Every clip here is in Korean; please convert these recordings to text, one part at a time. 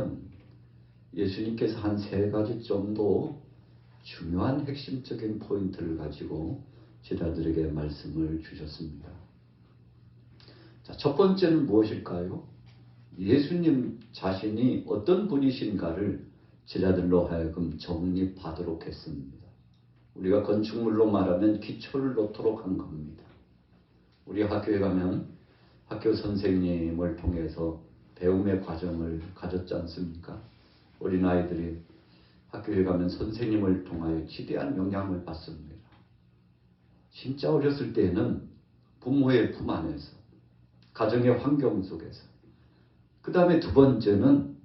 보면 예수님께서 한 3가지 정도 중요한 핵심적인 포인트를 가지고 제자들에게 말씀을 주셨습니다. 자, 첫 번째는 무엇일까요? 예수님 자신이 어떤 분이신가를 제자들로 하여금 정립하도록 했습니다. 우리가 건축물로 말하면 기초를 놓도록 한 겁니다. 우리 학교에 가면 학교 선생님을 통해서 배움의 과정을 가졌지 않습니까? 어린아이들이 학교에 가면 선생님을 통하여 지대한 영향을 받습니다. 진짜 어렸을 때에는 부모의 품 안에서, 가정의 환경 속에서, 그 다음에 두 번째는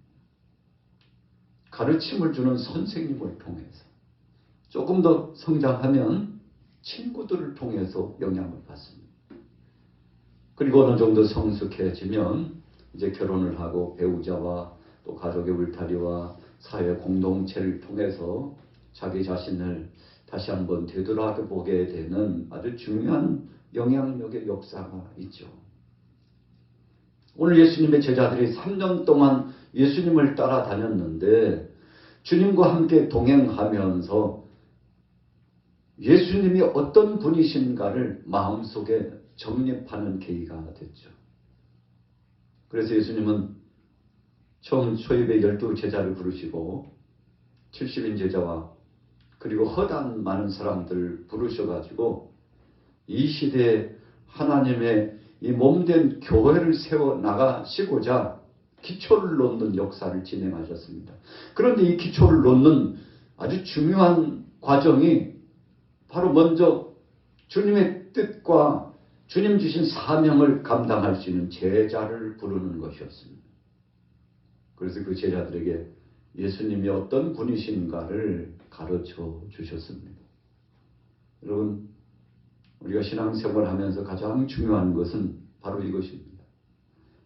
가르침을 주는 선생님을 통해서, 조금 더 성장하면 친구들을 통해서 영향을 받습니다. 그리고 어느 정도 성숙해지면 이제 결혼을 하고 배우자와 또 가족의 울타리와 사회 공동체를 통해서 자기 자신을 다시 한번 되돌아보게 되는 아주 중요한 영향력의 역사가 있죠. 오늘 예수님의 제자들이 3년 동안 예수님을 따라다녔는데 주님과 함께 동행하면서 예수님이 어떤 분이신가를 마음속에 정립하는 계기가 됐죠. 그래서 예수님은 처음 초입에 12제자를 부르시고 70인 제자와 그리고 허다한 많은 사람들 부르셔가지고 이 시대에 하나님의 이 몸된 교회를 세워 나가시고자 기초를 놓는 역사를 진행하셨습니다. 그런데 이 기초를 놓는 아주 중요한 과정이 바로 먼저 주님의 뜻과 주님 주신 사명을 감당할 수 있는 제자를 부르는 것이었습니다. 그래서 그 제자들에게 예수님이 어떤 분이신가를 가르쳐 주셨습니다. 여러분, 우리가 신앙생활을 하면서 가장 중요한 것은 바로 이것입니다.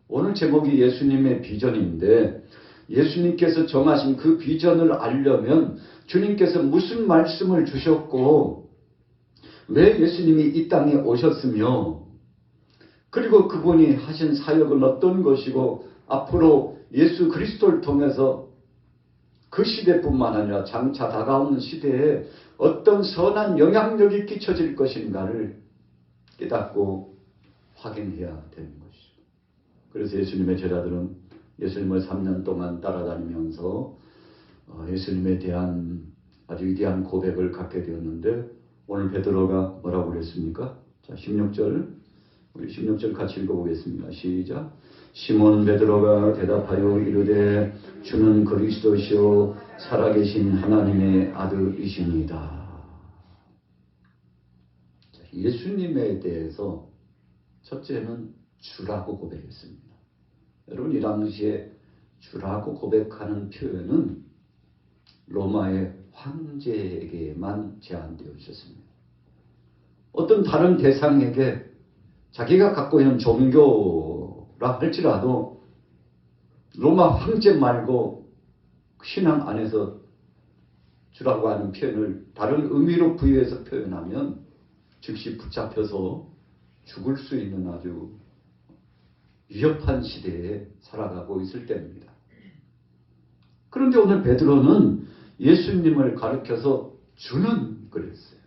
오늘 제목이 예수님의 비전인데 예수님께서 정하신 그 비전을 알려면 주님께서 무슨 말씀을 주셨고 왜 예수님이 이 땅에 오셨으며 그리고 그분이 하신 사역은 어떤 것이고 앞으로 예수 그리스도를 통해서 그 시대뿐만 아니라 장차 다가오는 시대에 어떤 선한 영향력이 끼쳐질 것인가를 깨닫고 확인해야 되는 것이죠. 그래서 예수님의 제자들은 예수님을 3년 동안 따라다니면서 예수님에 대한 아주 위대한 고백을 갖게 되었는데 오늘 베드로가 뭐라고 그랬습니까? 자, 16절 우리 16절 같이 읽어보겠습니다. 시작. 시몬 베드로가 대답하여 이르되 주는 그리스도시요 살아계신 하나님의 아들이십니다. 예수님에 대해서 첫째는 주라고 고백했습니다. 여러분 이 당시에 주라고 고백하는 표현은 로마의 황제에게만 제한되어 있었습니다. 어떤 다른 대상에게 자기가 갖고 있는 종교라 할지라도 로마 황제 말고 신앙 안에서 주라고 하는 표현을 다른 의미로 부여해서 표현하면 즉시 붙잡혀서 죽을 수 있는 아주 위협한 시대에 살아가고 있을 때입니다. 그런데 오늘 베드로는 예수님을 가리켜서 주는 그랬어요.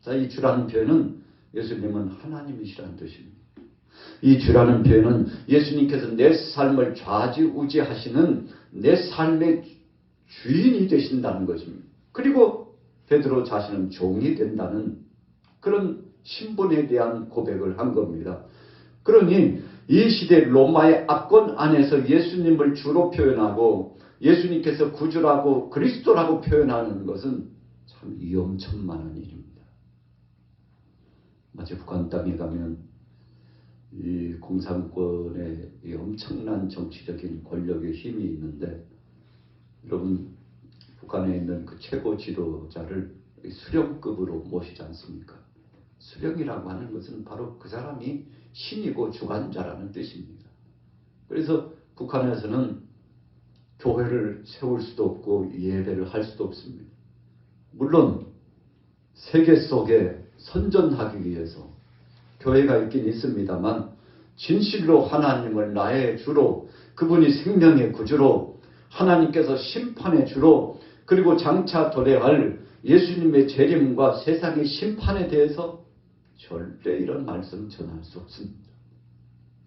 자, 이 주라는 표현은 예수님은 하나님이시라는 뜻입니다. 이 주라는 표현은 예수님께서 내 삶을 좌지우지하시는 내 삶의 주인이 되신다는 것입니다. 그리고 베드로 자신은 종이 된다는 그런 신분에 대한 고백을 한 겁니다. 그러니 이 시대 로마의 압권 안에서 예수님을 주로 표현하고 예수님께서 구주라고 그리스도라고 표현하는 것은 참 위험천만한 일입니다. 마치 북한 땅에 가면 이 공산권의 이 엄청난 정치적인 권력의 힘이 있는데 여러분 북한에 있는 그 최고 지도자를 수령급으로 모시지 않습니까? 수령이라고 하는 것은 바로 그 사람이 신이고 주관자라는 뜻입니다. 그래서 북한에서는 교회를 세울 수도 없고 예배를 할 수도 없습니다. 물론 세계 속에 선전하기 위해서 교회가 있긴 있습니다만 진실로 하나님을 나의 주로 그분이 생명의 구주로 하나님께서 심판의 주로 그리고 장차 도래할 예수님의 재림과 세상의 심판에 대해서 절대 이런 말씀 전할 수 없습니다.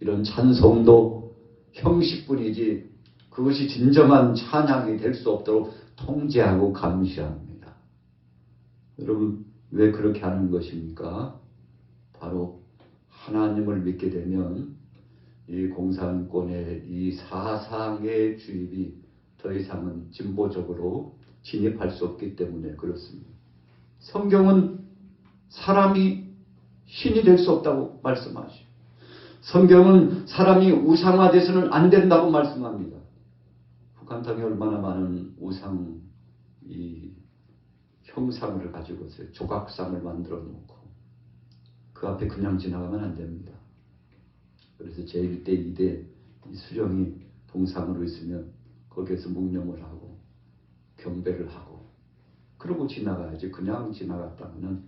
이런 찬송도 형식뿐이지 그것이 진정한 찬양이 될 수 없도록 통제하고 감시합니다. 여러분 왜 그렇게 하는 것입니까? 바로 하나님을 믿게 되면 이 공산권의 이 사상의 주입이 더 이상은 진보적으로 진입할 수 없기 때문에 그렇습니다. 성경은 사람이 신이 될 수 없다고 말씀하시고 성경은 사람이 우상화돼서는 안 된다고 말씀합니다. 북한 땅에 얼마나 많은 우상 이 형상을 가지고 있어요. 조각상을 만들어 놓고 그 앞에 그냥 지나가면 안 됩니다. 그래서 제1대, 2대 수령이 동상으로 있으면 거기에서 묵념을 하고 경배를 하고 그러고 지나가야지. 그냥 지나갔다가는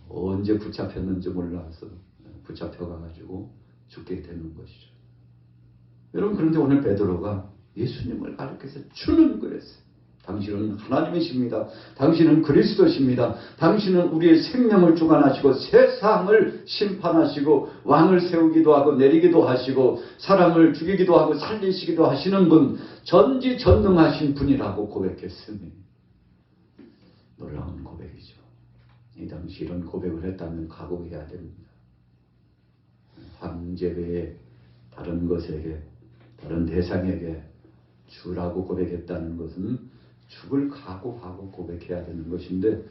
언제 붙잡혔는지 몰라서 붙잡혀가지고 죽게 되는 것이죠. 여러분 그런데 오늘 베드로가 예수님을 가리켜서 주는 그랬어요. 당신은 하나님이십니다. 당신은 그리스도십니다. 당신은 우리의 생명을 주관하시고 세상을 심판하시고 왕을 세우기도 하고 내리기도 하시고 사람을 죽이기도 하고 살리시기도 하시는 분, 전지전능하신 분이라고 고백했으니 놀라운 고백이죠. 이 당시 이런 고백을 했다면 각오해야 됩니다. 황제 외에 다른 것에게 다른 대상에게 주라고 고백했다는 것은 죽을 각오하고 고백해야 되는 것인데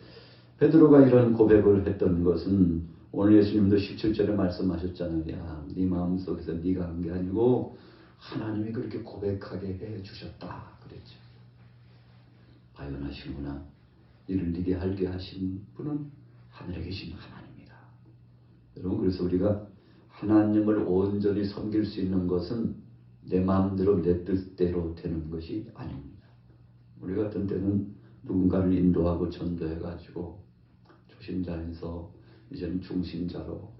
베드로가 이런 고백을 했던 것은 오늘 예수님도 17절에 말씀하셨잖아요. 야, 네 마음속에서 네가 한 게 아니고 하나님이 그렇게 고백하게 해주셨다 그랬죠. 바연하시구나. 이를 네게 알게 하신 분은 하늘에 계신 하나님이다. 여러분 그래서 우리가 하나님을 온전히 섬길 수 있는 것은 내 마음대로 내 뜻대로 되는 것이 아닙니다. 우리 같은 때는 누군가를 인도하고 전도해가지고 초신자에서 이제는 중신자로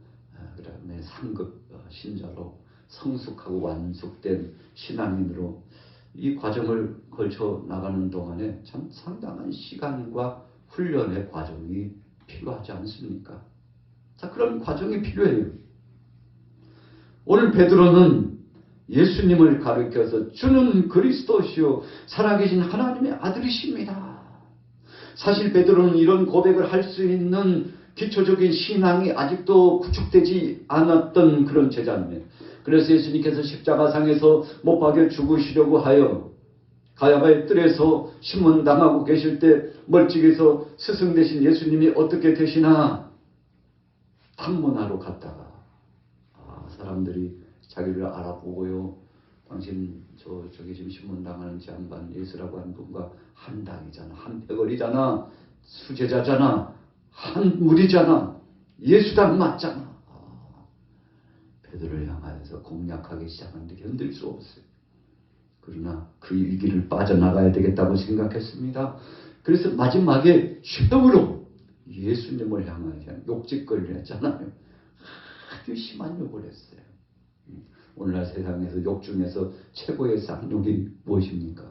그 다음에 상급 신자로 성숙하고 완숙된 신앙인으로 이 과정을 걸쳐 나가는 동안에 참 상당한 시간과 훈련의 과정이 필요하지 않습니까? 자, 그런 과정이 필요해요. 오늘 베드로는 예수님을 가리켜서 주는 그리스도시요 살아계신 하나님의 아들이십니다. 사실 베드로는 이런 고백을 할 수 있는 기초적인 신앙이 아직도 구축되지 않았던 그런 제자입니다. 그래서 예수님께서 십자가상에서 못 박여 죽으시려고 하여 가야바의 뜰에서 심문당하고 계실 때 멀찍이서 스승 되신 예수님이 어떻게 되시나 탐문하러 갔다가 사람들이 자기를 알아보고요. 당신 저기 지금 신문당하는 장반 예수라고 하는 분과 한 당이잖아. 한 패거리잖아. 수제자잖아. 한 무리잖아. 예수당 맞잖아. 베드로를 향하여서 공략하기 시작하는데 견딜 수 없어요. 그러나 그 위기를 빠져나가야 되겠다고 생각했습니다. 그래서 마지막에 쉐으로 예수님을 향하여 욕짓거리를 했잖아요. 아주 심한 욕을 했어요. 오늘날 세상에서 욕 중에서 최고의 쌍욕이 무엇입니까?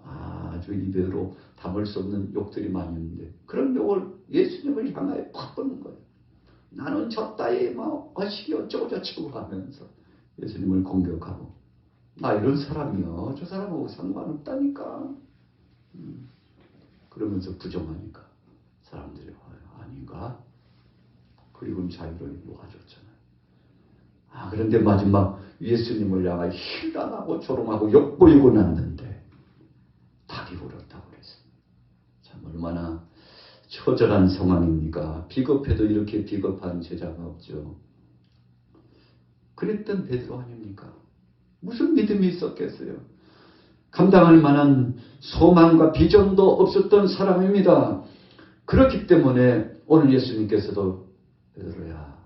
아주 입으로 담을 수 없는 욕들이 많이 있는데 그런 욕을 예수님을 향하여 팍 뻗는 거예요. 나는 저 따위 어시기 어쩌고 저쩌고 하면서 예수님을 공격하고 나 이런 사람이요. 저 사람하고 상관없다니까. 그러면서 부정하니까 사람들이 아닌가? 그리고는 자유를 놓아줬잖아요. 그런데 마지막 예수님을 향하여 힐난하고 조롱하고 욕보이고 났는데 닭이 울었다고 그랬습니다. 참 얼마나 처절한 상황입니까? 비겁해도 이렇게 비겁한 제자가 없죠. 그랬던 베드로 아닙니까? 무슨 믿음이 있었겠어요? 감당할 만한 소망과 비전도 없었던 사람입니다. 그렇기 때문에 오늘 예수님께서도 베드로야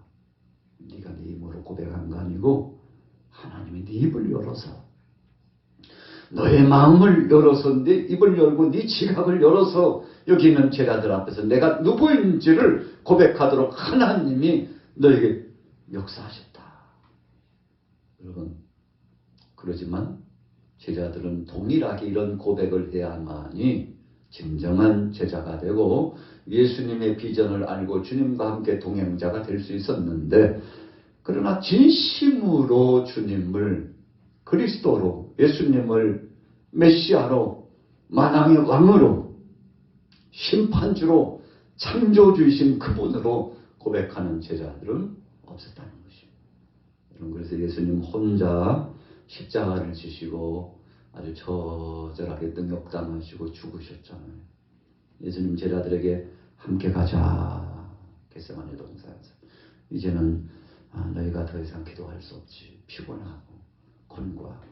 네가 네 입으로 고백한 거 아니고 하나님이 네 입을 열어서 너의 마음을 열어서 네 입을 열고 네 지갑을 열어서 여기 있는 제자들 앞에서 내가 누구인지를 고백하도록 하나님이 너에게 역사하셨다. 여러분 그러지만 제자들은 동일하게 이런 고백을 해야만이 진정한 제자가 되고 예수님의 비전을 알고 주님과 함께 동행자가 될 수 있었는데, 그러나 진심으로 주님을 그리스도로, 예수님을 메시아로, 만왕의 왕으로, 심판주로, 창조주이신 그분으로 고백하는 제자들은 없었다는 것입니다. 그래서 예수님 혼자 십자가를 지시고 아주 처절하게 능욕당하시고 죽으셨잖아요. 예수님 제자들에게 함께 가자, 겟세마네 동산에서. 이제는 너희가 더 이상 기도할 수 없지. 피곤하고 권고하고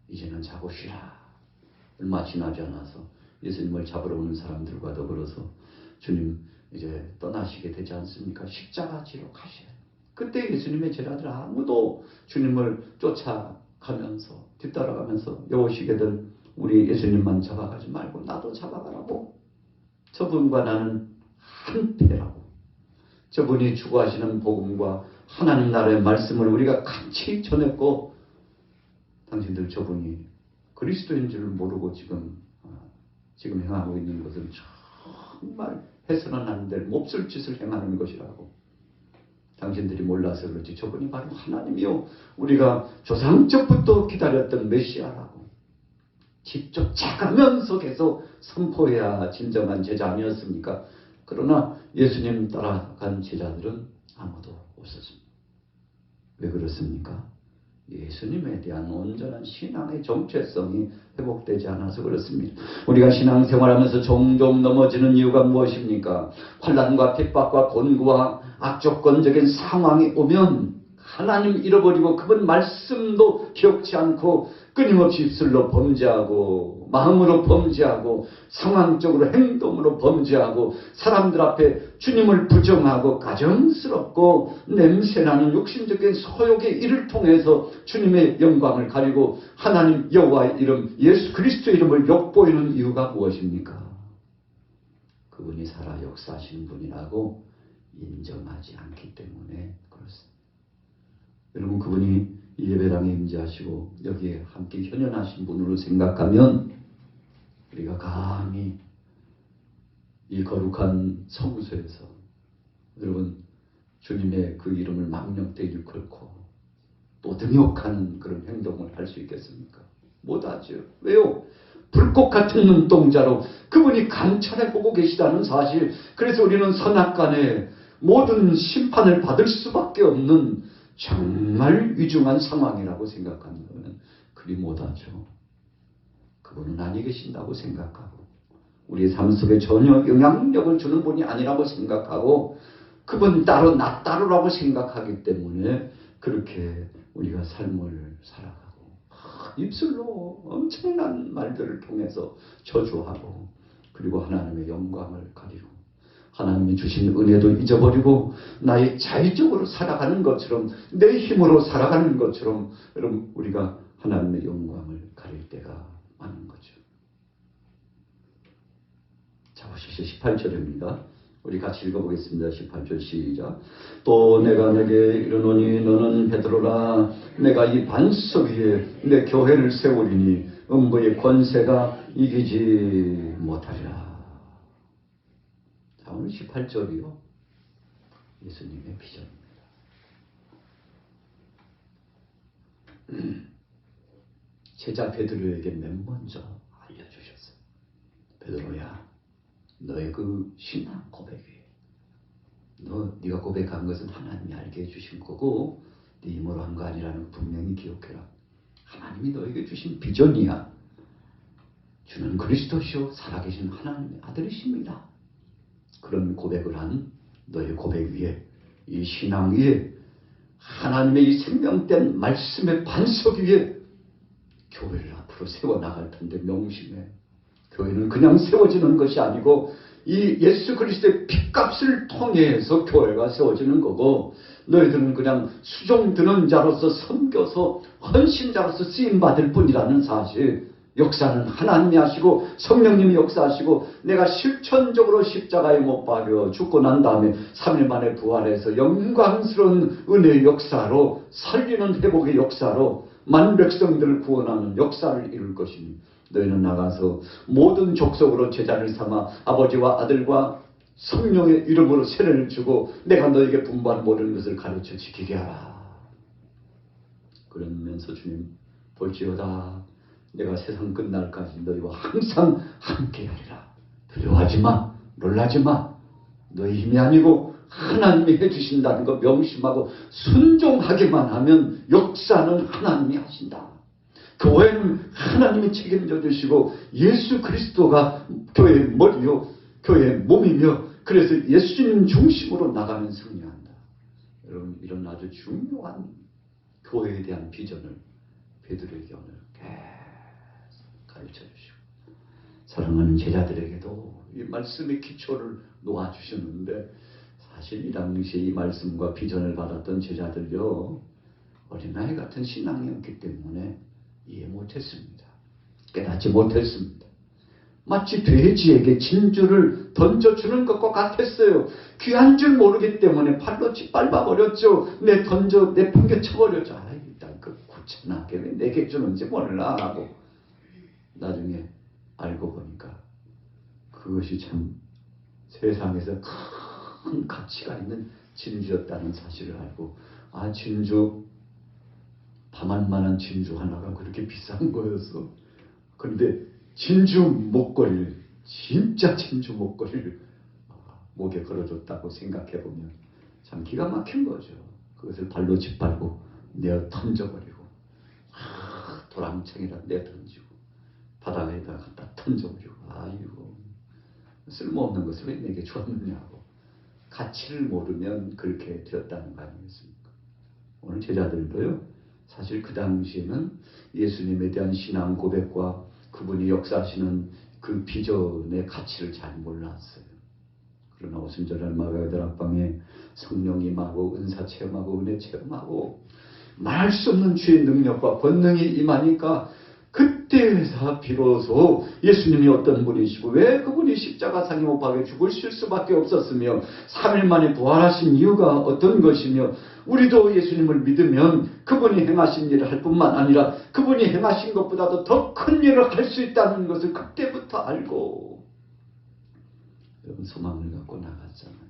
이제는 자고 쉬라. 얼마 지나지 않아서 예수님을 잡으러 오는 사람들과 더불어서 주님 이제 떠나시게 되지 않습니까? 십자가 지러 가셔야. 그때 예수님의 제자들 아무도 주님을 쫓아가면서 뒤따라가면서 여오시게들 우리 예수님만 잡아가지 말고 나도 잡아가라고. 저분과 나는 한패라고. 저분이 추구하시는 복음과 하나님 나라의 말씀을 우리가 같이 전했고, 당신들 저분이 그리스도인 줄 모르고 지금 행하고 있는 것은 정말 해서는 안 될 몹쓸 짓을 행하는 것이라고. 당신들이 몰라서 그렇지 저분이 바로 하나님이요, 우리가 조상적부터 기다렸던 메시아라고. 직접 자가면서 계속 선포해야 진정한 제자 아니었습니까? 그러나 예수님 따라간 제자들은 아무도 없었습니다. 왜 그렇습니까? 예수님에 대한 온전한 신앙의 정체성이 회복되지 않아서 그렇습니다. 우리가 신앙생활하면서 종종 넘어지는 이유가 무엇입니까? 환난과 핍박과 곤고와 악조건적인 상황이 오면 하나님 잃어버리고 그분 말씀도 기억지 않고 끊임없이 입술로 범죄하고 마음으로 범죄하고 상황적으로 행동으로 범죄하고 사람들 앞에 주님을 부정하고 가정스럽고 냄새나는 욕심적인 소욕의 일을 통해서 주님의 영광을 가리고 하나님 여호와의 이름 예수 그리스도의 이름을 욕보이는 이유가 무엇입니까? 그분이 살아 역사하시는 분이라고 인정하지 않기 때문에 그렇습니다. 여러분, 그분이 이 예배당에 임재하시고 여기에 함께 현현하신 분으로 생각하면 우리가 감히 이 거룩한 성소에서 여러분 주님의 그 이름을 망령되이 일컬고 또 등욕하는 그런 행동을 할 수 있겠습니까? 못하죠. 왜요? 불꽃 같은 눈동자로 그분이 감찰해 보고 계시다는 사실. 그래서 우리는 선악간에 모든 심판을 받을 수밖에 없는 정말 위중한 상황이라고 생각하면 그리 못하죠. 그분은 아니 계신다고 생각하고 우리 삶 속에 전혀 영향력을 주는 분이 아니라고 생각하고 그분 따로 나 따로라고 생각하기 때문에 그렇게 우리가 삶을 살아가고 입술로 엄청난 말들을 통해서 저주하고 그리고 하나님의 영광을 가리고 하나님이 주신 은혜도 잊어버리고 나의 자의적으로 살아가는 것처럼 내 힘으로 살아가는 것처럼 여러분 우리가 하나님의 영광을 가릴 때가 많은 거죠. 자, 보십시오. 18절입니다. 우리 같이 읽어보겠습니다. 18절 시작. 또 내가 내게 이르노니 너는 베드로라 내가 이 반석 위에 내 교회를 세우리니 음부의 권세가 이기지 못하리라. 자, 오늘 18절이요. 예수님의 비전입니다. 제자 베드로에게 맨 먼저 알려주셨어요. 베드로야, 너의 그 신앙 고백이 네가 고백한 것은 하나님이 알게 해주신 거고 네 힘으로 한 거 아니라는 거 분명히 기억해라. 하나님이 너에게 주신 비전이야. 주는 그리스도시요 살아계신 하나님의 아들이십니다. 그런 고백을 한 너의 고백 위에 이 신앙 위에 하나님의 이 생명된 말씀의 반석 위에 교회를 앞으로 세워나갈 텐데 명심해. 교회는 그냥 세워지는 것이 아니고 이 예수 그리스도의 핏값을 통해서 교회가 세워지는 거고 너희들은 그냥 수종 드는 자로서 섬겨서 헌신자로서 쓰임받을 뿐이라는 사실. 역사는 하나님이 하시고 성령님이 역사하시고 내가 실천적으로 십자가에 못 박여 죽고 난 다음에 3일 만에 부활해서 영광스러운 은혜의 역사로 살리는 회복의 역사로 많은 백성들을 구원하는 역사를 이룰 것이니 너희는 나가서 모든 족속으로 제자를 삼아 아버지와 아들과 성령의 이름으로 세례를 주고 내가 너에게 분부한 모든 것을 가르쳐 지키게 하라. 그러면서 주님 볼지어다 내가 세상 끝날까지 너희와 항상 함께하리라. 두려워하지 마. 놀라지 마. 너희 힘이 아니고 하나님이 해주신다는 거 명심하고 순종하기만 하면 역사는 하나님이 하신다. 교회는 하나님이 책임져 주시고 예수 그리스도가 교회의 머리요 교회의 몸이며 그래서 예수님 중심으로 나가면 승리한다. 여러분 이런 아주 중요한 교회에 대한 비전을 베드로에게 오늘 계속 가르쳐 주시고 사랑하는 제자들에게도 이 말씀의 기초를 놓아주셨는데 사실 이 당시에 이 말씀과 비전을 받았던 제자들요 어린아이 같은 신앙이었기 때문에 이해 못했습니다. 깨닫지 못했습니다. 마치 돼지에게 진주를 던져주는 것과 같았어요. 귀한 줄 모르기 때문에 팔로 짓밟아버렸죠. 내 팽개쳐버렸죠. 일단 그 구천하게 왜 내게 주는지 몰라 하고 나중에 알고 보니까 그것이 참 세상에서 큰 가치가 있는 진주였다는 사실을 알고 진주 밤할만한 진주 하나가 그렇게 비싼 거였어. 그런데 진주 목걸이를 진짜 진주 목걸이를 목에 걸어줬다고 생각해보면 참 기가 막힌 거죠. 그것을 발로 짓밟고 내어 던져버리고 도랑청이라 내어 던지고 바닥에다 갖다 던져버리고 아이고 쓸모없는 것을 왜 내게 주었느냐고 가치를 모르면 그렇게 되었다는 거 아니겠습니까? 오늘 제자들도요 사실 그 당시에는 예수님에 대한 신앙 고백과 그분이 역사하시는 그 비전의 가치를 잘 몰랐어요. 그러나 오순절날 마가다락방에 성령이 임하고 은사 체험하고 은혜 체험하고 말할 수 없는 주의 능력과 권능이 임하니까 그때에서 비로소 예수님이 어떤 분이시고 왜 그분이 십자가상에 못 박혀 죽으실 수밖에 없었으며 3일 만에 부활하신 이유가 어떤 것이며 우리도 예수님을 믿으면 그분이 행하신 일을 할 뿐만 아니라 그분이 행하신 것보다도 더 큰 일을 할 수 있다는 것을 그때부터 알고 여러분 소망을 갖고 나갔잖아요.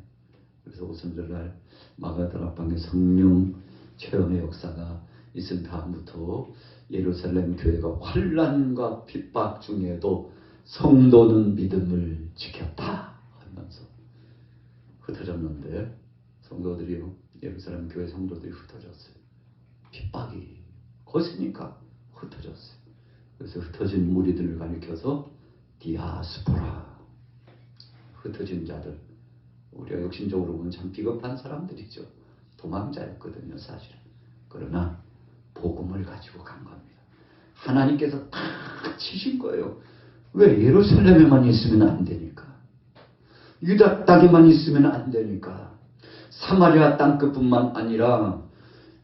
그래서 오순절날 마가다락방의 성령 체험의 역사가 있은 다음부터 예루살렘 교회가 환난과 핍박 중에도 성도는 믿음을 지켰다 하면서 흩어졌는데 성도들이요 예루살렘 교회 성도들이 흩어졌어요. 핍박이 거세니까 흩어졌어요. 그래서 흩어진 무리들을 가리켜서 디아스포라 흩어진 자들 우리가 욕심적으로 보면 참 비겁한 사람들이죠. 도망자였거든요 사실은. 그러나 복음을 가지고 간 겁니다. 하나님께서 다 치신 거예요. 왜 예루살렘에만 있으면 안 되니까. 유다 땅에만 있으면 안 되니까. 사마리아 땅 끝뿐만 아니라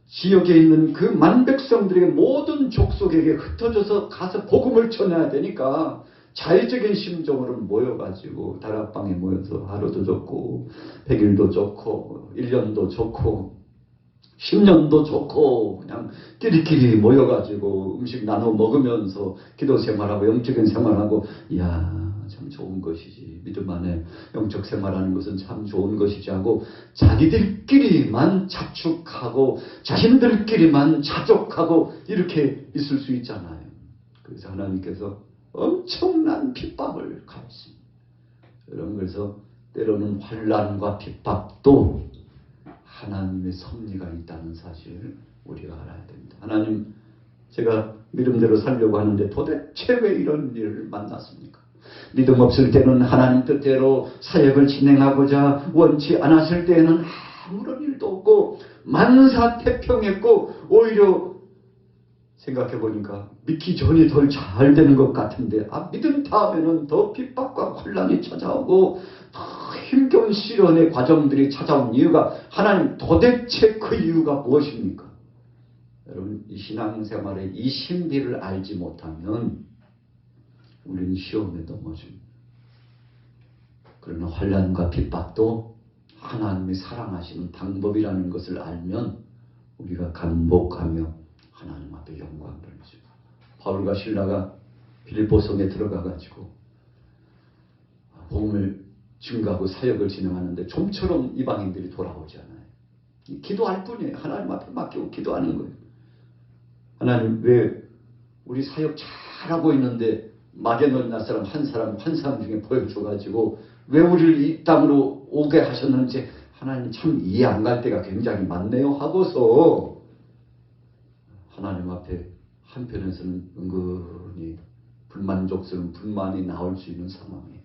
지역에 있는 그 만백성들에게 모든 족속에게 흩어져서 가서 복음을 전해야 되니까 자의적인 심정으로 모여가지고 다락방에 모여서 하루도 좋고 100일도 좋고 1년도 좋고 10년도 좋고 그냥 끼리끼리 모여가지고 음식 나눠 먹으면서 기도 생활하고 영적인 생활하고 이야 참 좋은 것이지 믿음 안에 영적 생활하는 것은 참 좋은 것이지 하고 자기들끼리만 자축하고 자신들끼리만 자족하고 이렇게 있을 수 있잖아요. 그래서 하나님께서 엄청난 핍박을 가했습니다. 여러분 그래서 때로는 환난과 핍박도 하나님의 섭리가 있다는 사실을 우리가 알아야 됩니다. 하나님 제가 믿음대로 살려고 하는데 도대체 왜 이런 일을 만났습니까? 믿음 없을 때는 하나님 뜻대로 사역을 진행하고자 원치 않았을 때에는 아무런 일도 없고 만사태평했고 오히려 생각해보니까 믿기 전이 덜 잘 되는 것 같은데 믿은 다음에는 더 핍박과 혼란이 찾아오고 더 힘겨운 시련의 과정들이 찾아온 이유가 하나님 도대체 그 이유가 무엇입니까? 여러분 이 신앙생활의 이 신비를 알지 못하면 우리는 시험에 넘어집니다. 그러나 환난과 핍박도 하나님이 사랑하시는 방법이라는 것을 알면 우리가 간복하며 하나님 앞에 영광 돌리죠. 바울과 실라가 빌립보 성에 들어가가지고 복음을 증거하고 사역을 진행하는데 좀처럼 이방인들이 돌아오지 않아요. 기도할 뿐이에요. 하나님 앞에 맡기고 기도하는 거예요. 하나님, 왜 우리 사역 잘하고 있는데 마게도냐 사람 한 사람 중에 보여줘가지고 왜 우리를 이 땅으로 오게 하셨는지 하나님 참 이해 안 갈 때가 굉장히 많네요 하고서 하나님 앞에 한편에서는 은근히 불만족스러운 불만이 나올 수 있는 상황이에요.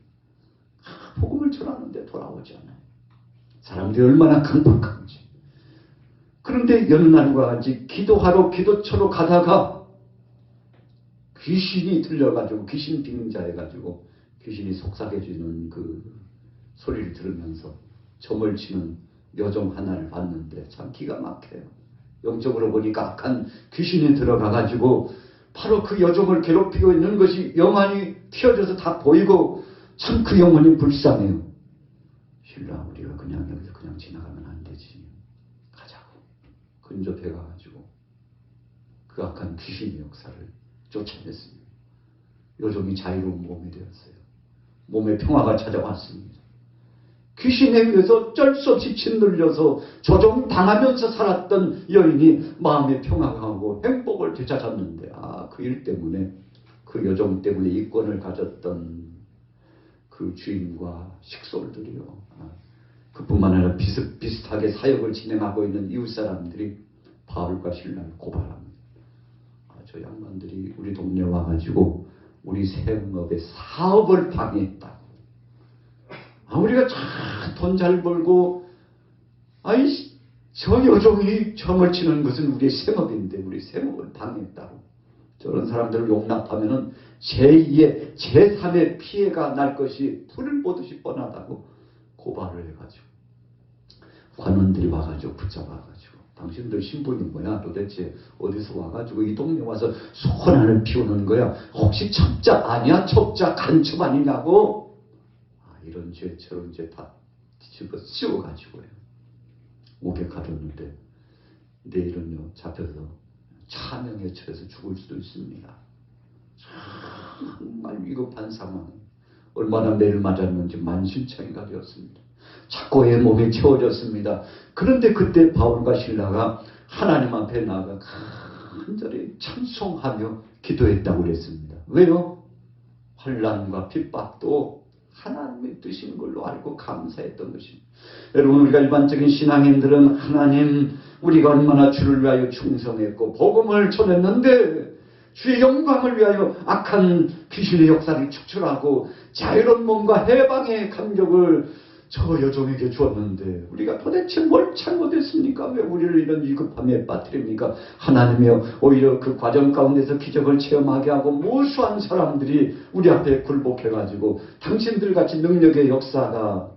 복음을 전하는데 돌아오지 않아요. 사람들이 얼마나 강박한지. 그런데 여느 날과 같이 기도하러 기도처로 가다가 귀신이 들려가지고 귀신 빙자해가지고 귀신이 속삭여주는 그 소리를 들으면서 점을 치는 여종 하나를 봤는데 참 기가 막혀요. 영적으로 보니까 악한 귀신이 들어가가지고 바로 그 여종을 괴롭히고 있는 것이 영안이 튀어져서 다 보이고 참 그 영혼이 불쌍해요. 신라, 우리가 그냥 여기서 그냥 지나가면 안 되지. 가자고. 근접해 가가지고 그 악한 귀신의 역사를 쫓아냈습니다. 여종이 자유로운 몸이 되었어요. 몸에 평화가 찾아왔습니다. 귀신에 의해서 어쩔 수 없이 짓눌려서 조종당하면서 살았던 여인이 마음의 평화가 오고 행복을 되찾았는데 그 일 때문에 그 여종 때문에 이권을 가졌던 그 주인과 식솔들이요. 그뿐만 아니라 비슷하게 사역을 진행하고 있는 이웃 사람들이 바울과 실라를 고발합니다. 저 양반들이 우리 동네에 와가지고 우리 생업의 사업을 방해했다고. 우리가 돈 잘 벌고 저 여종이 점을 치는 것은 우리의 생업인데 우리 생업을 방해했다고. 저런 사람들을 용납하면은 제2의 제3의 피해가 날 것이 불을 보듯이 뻔하다고 고발을 해가지고 관원들이 와가지고 붙잡아가지고 당신들 신분이 뭐야? 도대체 어디서 와가지고 이 동네 와서 소란을 피우는 거야? 혹시 첩자 아니야? 첩자 간첩 아니냐고? 이런 죄 저런 죄 다 뒤집어 씌워가지고요. 옥에 가뒀는데 내일은요 잡혀서 차명에 처해서 죽을 수도 있습니다. 정말 위급한 상황. 얼마나 매를 맞았는지 만신창이가 되었습니다. 착고의 몸이 채워졌습니다. 그런데 그때 바울과 실라가 하나님 앞에 나아가 간절히 찬송하며 기도했다고 그랬습니다. 왜요? 환난과 핍박도 하나님의 뜻인 걸로 알고 감사했던 것입니다. 여러분, 우리가 일반적인 신앙인들은 하나님, 우리가 얼마나 주를 위하여 충성했고 복음을 전했는데 주의 영광을 위하여 악한 귀신의 역사를 축출하고 자유로운 몸과 해방의 감격을 저 여종에게 주었는데 우리가 도대체 뭘 잘못했습니까? 왜 우리를 이런 위급함에 빠뜨립니까? 하나님이여, 오히려 그 과정 가운데서 기적을 체험하게 하고 무수한 사람들이 우리 앞에 굴복해가지고 당신들 같이 능력의 역사가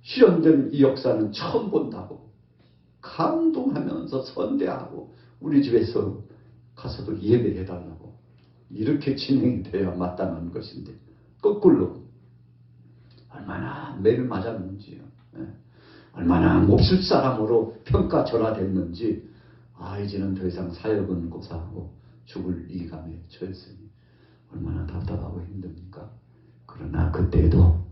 실현된 이 역사는 처음 본다고 감동하면서 선대하고 우리 집에서 가서도 예배해달라고 이렇게 진행이 돼야 마땅한 것인데 거꾸로 얼마나 매를 맞았는지요. 얼마나 몹쓸 사람으로 평가절하됐는지 이제는 더 이상 사역은 고사하고 죽을 이감에 처했으니 얼마나 답답하고 힘듭니까? 그러나 그때도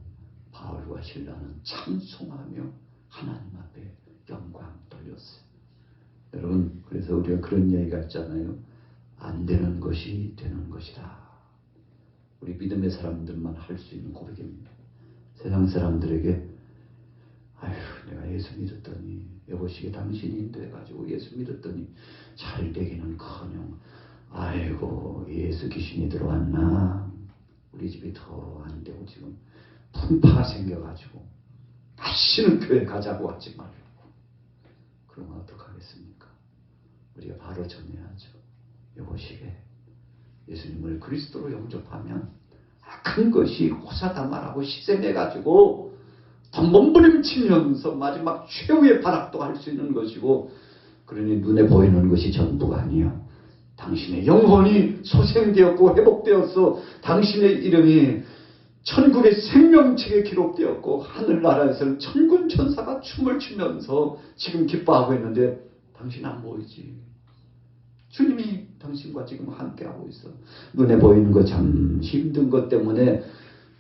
바울과 실라는 찬송하며 하나님 앞에 영광 돌렸어요. 여러분, 그래서 우리가 그런 얘기가 있잖아요. 안 되는 것이 되는 것이다. 우리 믿음의 사람들만 할 수 있는 고백입니다. 세상 사람들에게 내가 예수 믿었더니 여보시게 당신이 인도해가지고 예수 믿었더니 잘 되기는커녕 아이고 예수 귀신이 들어왔나 우리 집이 더 안 되고 지금 분파가 생겨가지고 다시는 교회 가자고 하지 말라고. 그러면 어떡하겠습니까? 우리가 바로 전해야죠. 여보시게 예수님을 그리스도로 영접하면 악한 것이 호사다말하고 희생해가지고 더 몸부림치면서 마지막 최후의 발악도 할 수 있는 것이고, 그러니 눈에 보이는 것이 전부가 아니요 당신의 영혼이 소생되었고 회복되어서 당신의 이름이 천국의 생명책에 기록되었고 하늘나라에서는 천군 천사가 춤을 추면서 지금 기뻐하고 있는데 당신 안 보이지. 주님이 당신과 지금 함께하고 있어. 눈에 보이는 거 참 힘든 것 때문에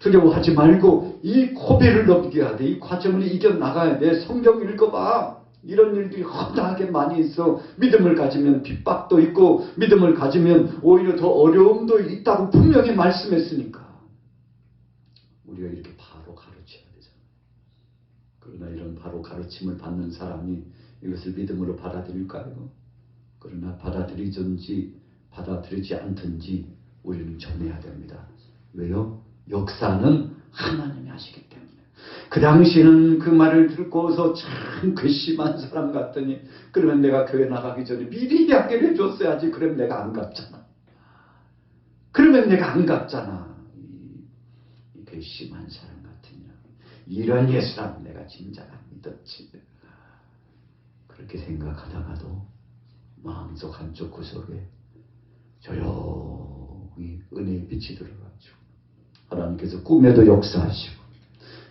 두려워하지 말고 이 고비를 넘겨야 돼. 이 과정을 이겨나가야 돼. 성경 읽어봐. 이런 일들이 허다하게 많이 있어. 믿음을 가지면 핍박도 있고 믿음을 가지면 오히려 더 어려움도 있다고 분명히 말씀했으니까 우리가 이렇게 바로 가르쳐야 되잖아. 그러나 이런 바로 가르침을 받는 사람이 이것을 믿음으로 받아들일까요? 그러나 받아들이든지 받아들이지 않든지 우리는 전해야 됩니다. 왜요? 역사는 하나님이 하시기 때문에. 그 당시에는 그 말을 듣고서 참 괘씸한 사람 같더니 그러면 내가 교회 나가기 전에 미리 이야기를 해줬어야지. 그러면 내가 안 갔잖아. 그러면 내가 안 갔잖아. 이 괘씸한 사람 같으냐. 이런 예수라면 내가 진짜 안 믿었지. 그렇게 생각하다가도 마음속 한쪽 구석에 조용히 은혜의 빛이 들어가죠. 하나님께서 꿈에도 역사하시고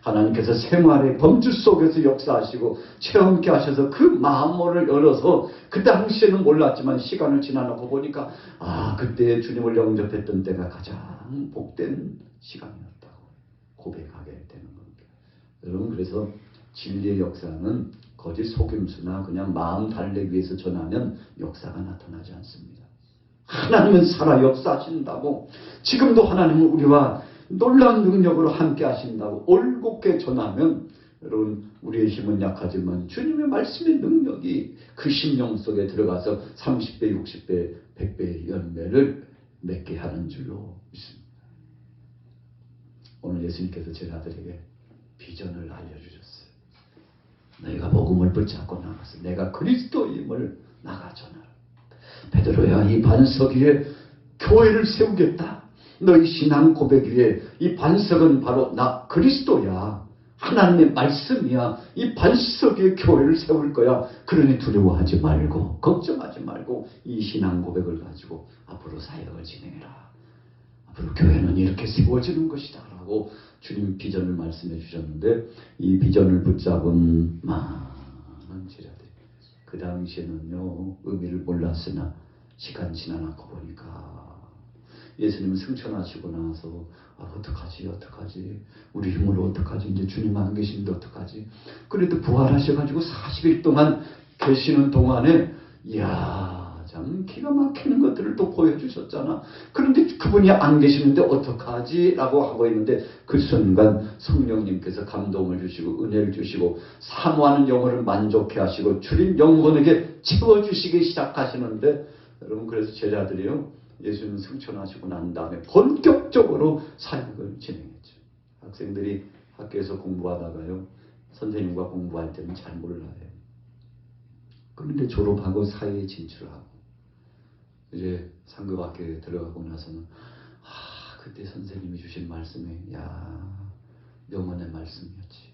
하나님께서 생활의 범주 속에서 역사하시고 체험케 하셔서 그 마음을 열어서 그 당시에는 몰랐지만 시간을 지나고 보니까 그때 주님을 영접했던 때가 가장 복된 시간이었다고 고백하게 되는 겁니다. 여러분 그래서 진리의 역사는 거짓 속임수나 그냥 마음 달래기 위해서 전하면 역사가 나타나지 않습니다. 하나님은 살아 역사하신다고 지금도 하나님은 우리와 놀라운 능력으로 함께 하신다고 올곧게 전하면 여러분 우리의 힘은 약하지만 주님의 말씀의 능력이 그 심령 속에 들어가서 30배, 60배, 100배의 열매를 맺게 하는 줄로 믿습니다. 오늘 예수님께서 제자들에게 비전을 알려주셨어요. 너희가 복음을 붙잡고 나가서 내가 그리스도임을 나가 전하라. 베드로야 이 반석 위에 교회를 세우겠다. 너희 신앙 고백 위에 이 반석은 바로 나 그리스도야. 하나님의 말씀이야. 이 반석 위에 교회를 세울 거야. 그러니 두려워하지 말고 걱정하지 말고 이 신앙 고백을 가지고 앞으로 사역을 진행해라. 앞으로 교회는 이렇게 세워지는 것이다 라고 주님 비전을 말씀해 주셨는데 이 비전을 붙잡은 많은 제자들 그 당시에는요 의미를 몰랐으나 시간 지나고 보니까 예수님 승천하시고 나서 어떡하지 우리 힘으로 어떡하지 이제 주님 안 계신데 어떡하지. 그래도 부활하셔가지고 40일 동안 계시는 동안에 이야 참 기가 막히는 것들을 또 보여주셨잖아. 그런데 그분이 안 계시는데 어떡하지 라고 하고 있는데 그 순간 성령님께서 감동을 주시고 은혜를 주시고 사모하는 영혼을 만족해 하시고 주님 영혼에게 채워주시기 시작하시는데 여러분 그래서 제자들이요 예수님 승천하시고 난 다음에 본격적으로 사역을 진행했죠. 학생들이 학교에서 공부하다가요 선생님과 공부할 때는 잘 몰라요. 그런데 졸업하고 사회에 진출하고 이제 상급학교에 들어가고 나서는 그때 선생님이 주신 말씀이 명언의 말씀이었지.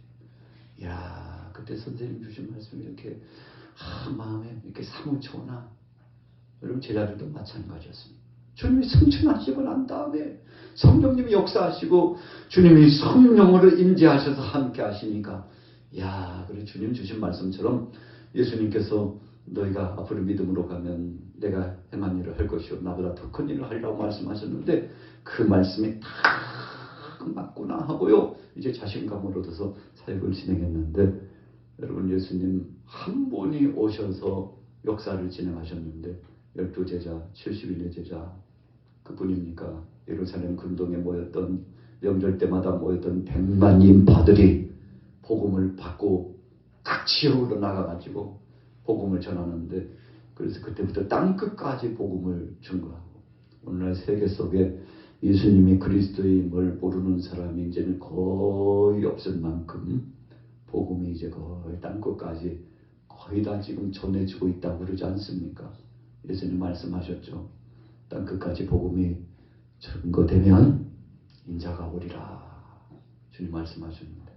그때 선생님 주신 말씀이 이렇게 마음에 이렇게 사무쳐오나. 여러분 제자들도 마찬가지였습니다. 주님이 승천하시고 난 다음에 성령님이 역사하시고 주님이 성령으로 임재하셔서 함께 하시니까 그래 주님 주신 말씀처럼 예수님께서 너희가 앞으로 믿음으로 가면 내가 행한 일을 할 것이요 나보다 더 큰 일을 하리라고 말씀하셨는데 그 말씀이 딱 맞구나 하고요 이제 자신감을 얻어서 사역을 진행했는데 여러분 예수님 한 분이 오셔서 역사를 진행하셨는데 12제자, 70인의 제자 그뿐입니까? 예루살렘 근동에 모였던 명절 때마다 모였던 100만 인파들이 복음을 받고 각 지역으로 나가가지고 복음을 전하는데 그래서 그때부터 땅끝까지 복음을 증거하고 오늘날 세계 속에 예수님이 그리스도임을 모르는 사람이 이제는 거의 없을 만큼 복음이 이제 거의 땅끝까지 거의 다 지금 전해지고 있다고 그러지 않습니까? 예수님 말씀하셨죠. 땅끝까지 복음이 증거되면 인자가 오리라. 주님 말씀하셨는데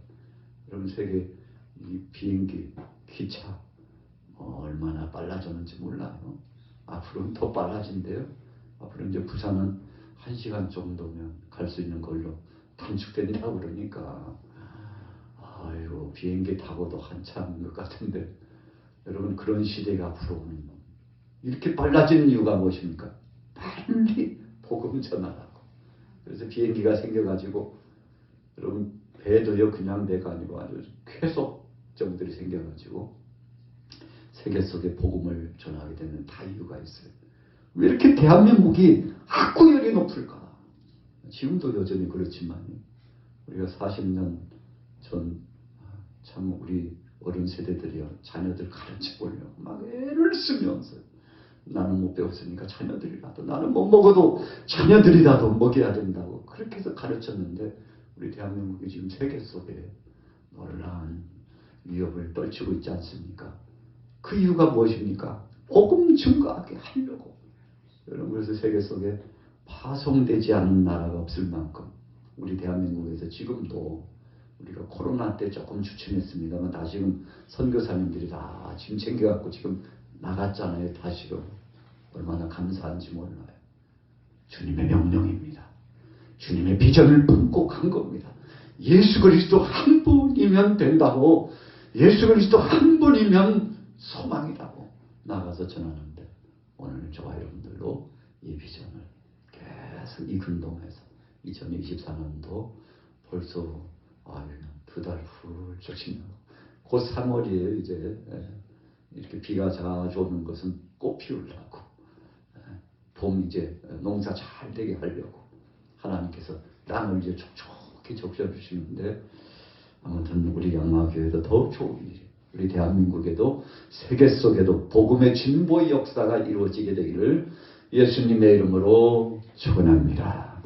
여러분 세계 이 비행기, 기차 얼마나 빨라졌는지 몰라요. 앞으로는 더 빨라진대요. 앞으로 이제 부산은 1시간 정도면 갈 수 있는 걸로 단축된다고 그러니까 비행기 타고도 한참 것 같은데 여러분 그런 시대가 앞으로 오는 이렇게 빨라지는 이유가 무엇입니까? 빨리 복음 전하라고. 그래서 비행기가 생겨가지고 여러분 배도요 그냥 배가 아니고 아주 쾌속정들이 생겨가지고 세계 속에 복음을 전하게 되는 다 이유가 있어요. 왜 이렇게 대한민국이 학구열이 높을까? 지금도 여전히 그렇지만 우리가 40년 전 참 우리 어른 세대들이요 자녀들 가르쳐 보려고 막 애를 쓰면서 나는 못 배웠으니까 자녀들이라도 나는 못 먹어도 자녀들이라도 먹여야 된다고 그렇게 해서 가르쳤는데 우리 대한민국이 지금 세계 속에 놀라운 위협을 떨치고 있지 않습니까? 그 이유가 무엇입니까? 복음 증거하게 하려고. 여러분 그래서 세계 속에 파송되지 않은 나라가 없을 만큼 우리 대한민국에서 지금도 우리가 코로나 때 조금 주춤했습니다만 다시금 선교사님들이 다 지금 챙겨갖고 지금 나갔잖아요. 다시금 얼마나 감사한지 몰라요. 주님의 명령입니다. 주님의 비전을 품고 간 겁니다. 예수 그리스도 한 분이면 된다고 예수 그리스도 한 분이면 소망이라고 나가서 전하는데 오늘 저와 여러분들도 이 비전을 계속 이 근동에서 2024년도 벌써 두 달 훌쩍 지나고 곧 3월이에요. 이제 이렇게 비가 자주 오는 것은 꽃 피우려고 봄 이제 농사 잘 되게 하려고 하나님께서 땅을 이제 촉촉히 적셔주시는데 아무튼 우리 양마교회도 더욱 좋은 일이 우리 대한민국에도 세계 속에도 복음의 진보의 역사가 이루어지게 되기를 예수님의 이름으로 축원합니다.